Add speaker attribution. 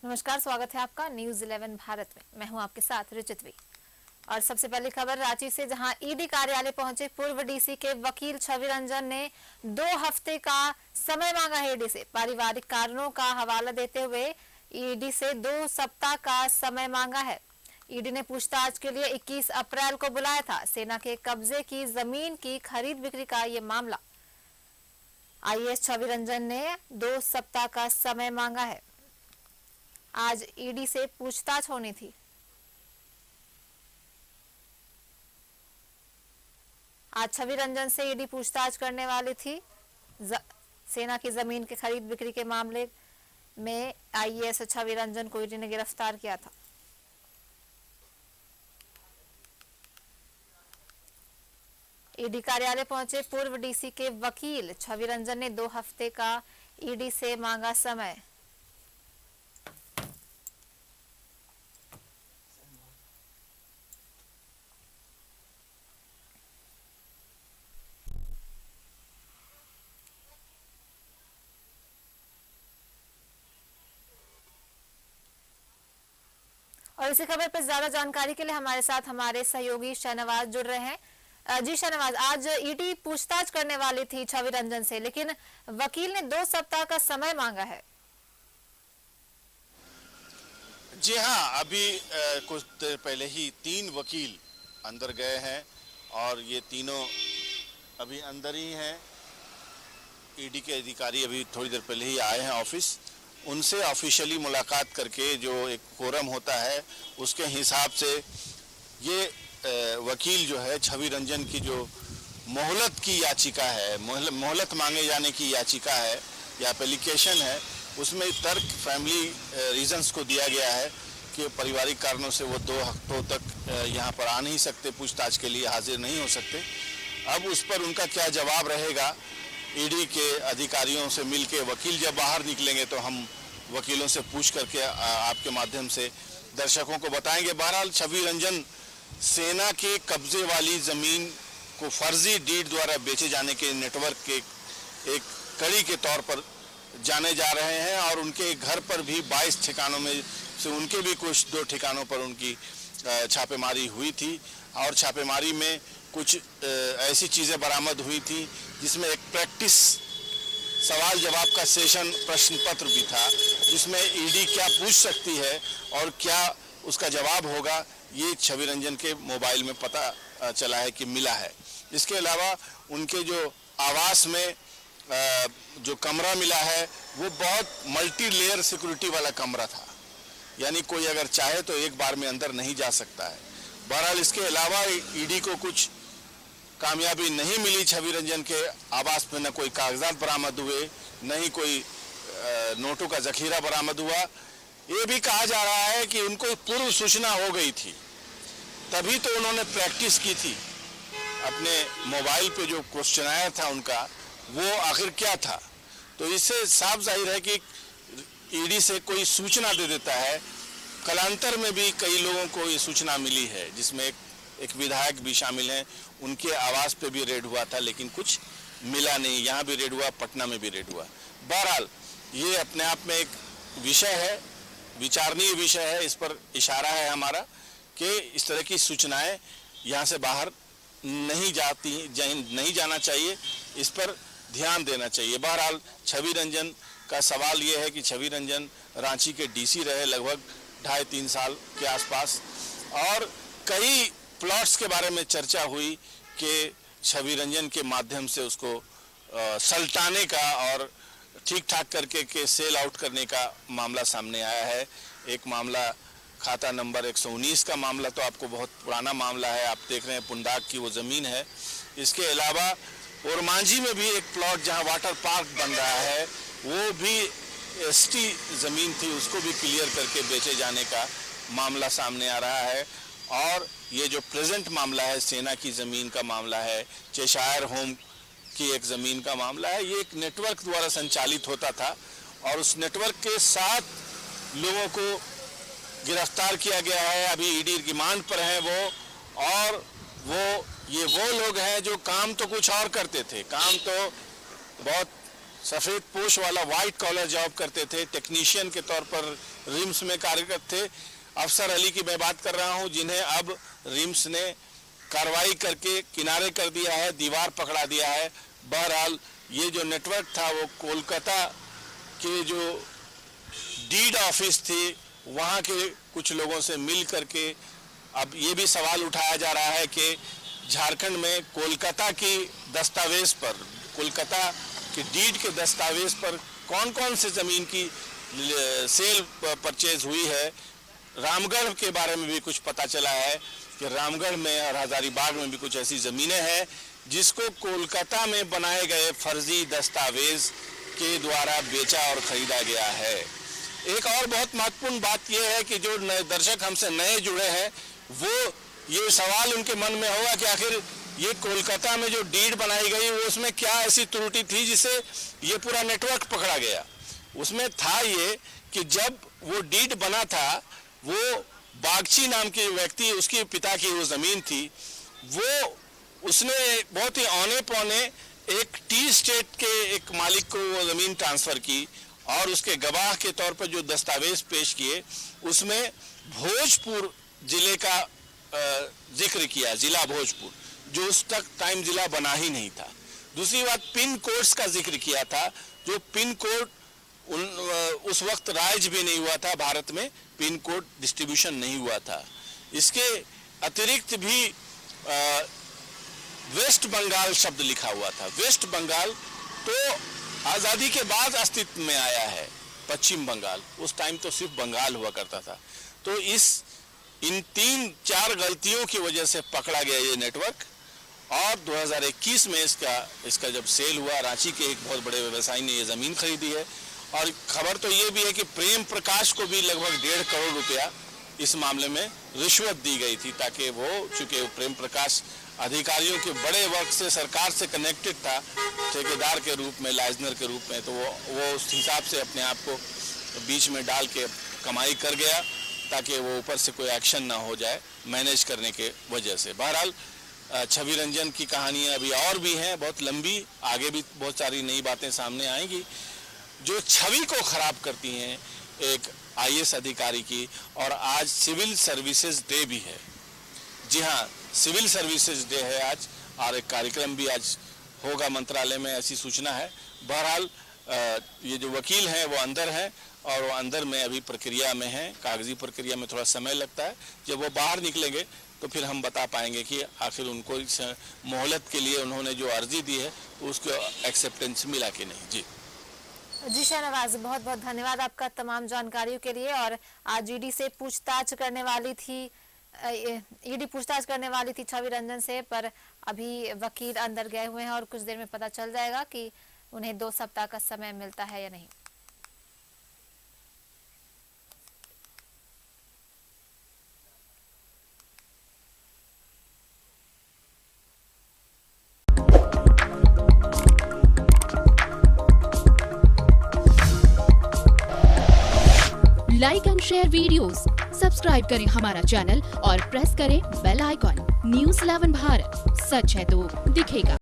Speaker 1: नमस्कार, स्वागत है आपका न्यूज 11 भारत में। मैं हूं आपके साथ रिचितवी। और सबसे पहली खबर रांची से, जहां ईडी कार्यालय पहुंचे पूर्व डीसी के वकील छवि रंजन ने 2 हफ्ते का समय मांगा है ईडी से। पारिवारिक कारणों का हवाला देते हुए ईडी से 2 सप्ताह का समय मांगा है। ईडी ने पूछताछ के लिए 21 अप्रैल को बुलाया था। सेना के कब्जे की जमीन की खरीद बिक्री का ये मामला। आईएएस छवि रंजन ने 2 सप्ताह का समय मांगा है। आज ईडी से पूछताछ होनी थी। आज छवि रंजन से ईडी पूछताछ करने वाली थी। सेना की जमीन के खरीद बिक्री के मामले में आईएएस छवि रंजन को ईडी ने गिरफ्तार किया था। ईडी कार्यालय पहुंचे पूर्व डीसी के वकील छवि रंजन ने 2 हफ्ते का ईडी से मांगा समय। और इसी खबर पर ज्यादा जानकारी के लिए हमारे साथ हमारे सहयोगी शाहनवाज जुड़ रहे हैं। जी शाहनवाज, आज ईडी पूछताछ करने वाली थी छवि रंजन से, लेकिन वकील ने 2 सप्ताह का समय मांगा है।
Speaker 2: जी हाँ, अभी कुछ देर पहले ही 3 वकील अंदर गए हैं और ये तीनों अभी अंदर ही हैं। ईडी के अधिकारी अभी थोड़ी देर पहले ही आए हैं ऑफिस। उनसे ऑफिशियली मुलाकात करके जो एक कोरम होता है उसके हिसाब से ये वकील जो है छवि रंजन की जो मोहलत की याचिका है, मोहलत मांगे जाने की याचिका है या एप्लीकेशन है, उसमें तर्क फैमिली रीजंस को दिया गया है कि पारिवारिक कारणों से वो 2 हफ्तों तक यहाँ पर आ नहीं सकते, पूछताछ के लिए हाजिर नहीं हो सकते। अब उस पर उनका क्या जवाब रहेगा, ईडी के अधिकारियों से मिलके वकील जब बाहर निकलेंगे तो हम वकीलों से पूछ करके आपके माध्यम से दर्शकों को बताएंगे। बहरहाल छवि रंजन सेना के कब्जे वाली जमीन को फर्जी डीड द्वारा बेचे जाने के नेटवर्क के एक कड़ी के तौर पर जाने जा रहे हैं और उनके घर पर भी 22 ठिकानों में से उनके भी कुछ 2 ठिकानों पर उनकी छापेमारी हुई थी और छापेमारी में कुछ ऐसी चीज़ें बरामद हुई थी जिसमें एक प्रैक्टिस सवाल जवाब का सेशन प्रश्न पत्र भी था, जिसमें ईडी क्या पूछ सकती है और क्या उसका जवाब होगा, ये छवि रंजन के मोबाइल में पता चला है कि मिला है। इसके अलावा उनके जो आवास में जो कमरा मिला है वो बहुत मल्टी लेयर सिक्योरिटी वाला कमरा था, यानी कोई अगर चाहे तो एक बार में अंदर नहीं जा सकता है। बहरहाल इसके अलावा ईडी को कुछ कामयाबी नहीं मिली छवि रंजन के आवास में, न कोई कागजात बरामद हुए, न ही कोई नोटों का जखीरा बरामद हुआ। ये भी कहा जा रहा है कि उनको पूर्व सूचना हो गई थी, तभी तो उन्होंने प्रैक्टिस की थी। अपने मोबाइल पे जो क्वेश्चनायर था उनका, वो आखिर क्या था। तो इससे साफ जाहिर है कि ईडी से कोई सूचना दे देता है। कलांतर में भी कई लोगों को ये सूचना मिली है, जिसमें एक विधायक भी शामिल हैं। उनके आवास पे भी रेड हुआ था लेकिन कुछ मिला नहीं। यहाँ भी रेड हुआ, पटना में भी रेड हुआ। बहरहाल ये अपने आप में एक विषय है, विचारणीय विषय है। इस पर इशारा है हमारा कि इस तरह की सूचनाएं यहाँ से बाहर नहीं जाना चाहिए, इस पर ध्यान देना चाहिए। बहरहाल छवि रंजन का सवाल ये है कि छवि रंजन रांची के डीसी रहे लगभग 2.5-3 साल के आसपास, और कई प्लॉट्स के बारे में चर्चा हुई कि छवि रंजन के माध्यम से उसको सल्टाने का और ठीक ठाक करके के सेल आउट करने का मामला सामने आया है। एक मामला खाता नंबर 119 का मामला तो आपको बहुत पुराना मामला है, आप देख रहे हैं पुंडाक की वो ज़मीन है। इसके अलावा ओरमांझी में भी एक प्लॉट जहां वाटर पार्क बन रहा है, वो भी एसटी ज़मीन थी, उसको भी क्लियर करके बेचे जाने का मामला सामने आ रहा है। और ये जो प्रेजेंट मामला है, सेना की ज़मीन का मामला है, चेशायर होम की एक ज़मीन का मामला है, ये एक नेटवर्क द्वारा संचालित होता था और उस नेटवर्क के 7 लोगों को गिरफ्तार किया गया है। अभी ईडी रिमांड पर हैं वो, और ये वो लोग हैं जो काम तो कुछ और करते थे, काम तो बहुत सफ़ेद पोश वाला वाइट कॉलर जॉब करते थे, टेक्नीशियन के तौर पर रिम्स में कार्यरत थे। अफसर अली की मैं बात कर रहा हूं, जिन्हें अब रिम्स ने कार्रवाई करके किनारे कर दिया है, दीवार पकड़ा दिया है। बहरहाल ये जो नेटवर्क था वो कोलकाता के जो डीड ऑफिस थी वहाँ के कुछ लोगों से मिल करके अब ये भी सवाल उठाया जा रहा है कि झारखंड में कोलकाता की दस्तावेज पर, कोलकाता के डीड के दस्तावेज पर कौन कौन से ज़मीन की सेल परचेज हुई है। रामगढ़ के बारे में भी कुछ पता चला है कि रामगढ़ में और हजारीबाग में भी कुछ ऐसी ज़मीनें हैं जिसको कोलकाता में बनाए गए फर्जी दस्तावेज के द्वारा बेचा और खरीदा गया है। एक और बहुत महत्वपूर्ण बात यह है कि जो दर्शक हमसे नए जुड़े हैं वो ये सवाल उनके मन में होगा कि आखिर ये कोलकाता में जो डीड बनाई गई वो उसमें क्या ऐसी त्रुटि थी जिससे ये पूरा नेटवर्क पकड़ा गया। उसमें था ये कि जब वो डीड बना था, वो बागची नाम के व्यक्ति, उसके पिता की वो ज़मीन थी, वो उसने बहुत ही औने पौने एक टी स्टेट के एक मालिक को वो ज़मीन ट्रांसफ़र की और उसके गवाह के तौर पर जो दस्तावेज पेश किए उसमें भोजपुर जिले का जिक्र किया, जिला भोजपुर, जो उस तक टाइम जिला बना ही नहीं था। दूसरी बात, पिन कोड्स का जिक्र किया था, जो पिन कोड उस वक्त राइज भी नहीं हुआ था, भारत में पिन कोड डिस्ट्रीब्यूशन नहीं हुआ था। इसके अतिरिक्त भी वेस्ट बंगाल शब्द लिखा हुआ था। वेस्ट बंगाल तो आज़ादी के बाद अस्तित्व में आया है, पश्चिम बंगाल उस टाइम तो सिर्फ बंगाल हुआ करता था। तो इन 3-4 गलतियों की वजह से पकड़ा गया ये नेटवर्क और 2021 में इसका जब सेल हुआ, रांची के एक बहुत बड़े व्यवसायी ने ये ज़मीन खरीदी है। और खबर तो ये भी है कि प्रेम प्रकाश को भी लगभग 1.5 करोड़ रुपया इस मामले में रिश्वत दी गई थी, ताकि वो, चूँकि प्रेम प्रकाश अधिकारियों के बड़े वर्ग से, सरकार से कनेक्टेड था, ठेकेदार के रूप में, लाइजनर के रूप में, तो वो उस हिसाब से अपने आप को बीच में डाल के कमाई कर गया ताकि वो ऊपर से कोई एक्शन ना हो जाए मैनेज करने के वजह से। बहरहाल छवि रंजन की कहानियाँ अभी और भी हैं, बहुत लंबी, आगे भी बहुत सारी नई बातें सामने आएंगी जो छवि को खराब करती हैं एक IAS अधिकारी की। और आज सिविल सर्विसेज डे भी है। जी हाँ, सिविल सर्विसेज डे है आज और एक कार्यक्रम भी आज होगा मंत्रालय में, ऐसी सूचना है। बहरहाल ये जो वकील हैं वो अंदर हैं और वो अंदर में अभी प्रक्रिया में हैं, कागजी प्रक्रिया में थोड़ा समय लगता है। जब वो बाहर निकलेंगे तो फिर हम बता पाएंगे कि आखिर उनको इस मोहलत के लिए उन्होंने जो अर्जी दी है उसको एक्सेप्टेंस मिला कि नहीं।
Speaker 1: जी शाहनवाज, बहुत बहुत धन्यवाद आपका तमाम जानकारियों के लिए। और आज ईडी से पूछताछ करने वाली थी, ईडी पूछताछ करने वाली थी छवि रंजन से, पर अभी वकील अंदर गए हुए हैं और कुछ देर में पता चल जाएगा कि उन्हें 2 सप्ताह का समय मिलता है या नहीं।
Speaker 3: Like and share videos, subscribe करें हमारा चैनल और प्रेस करें बेल आइकॉन। News 11 भारत, सच है तो दिखेगा।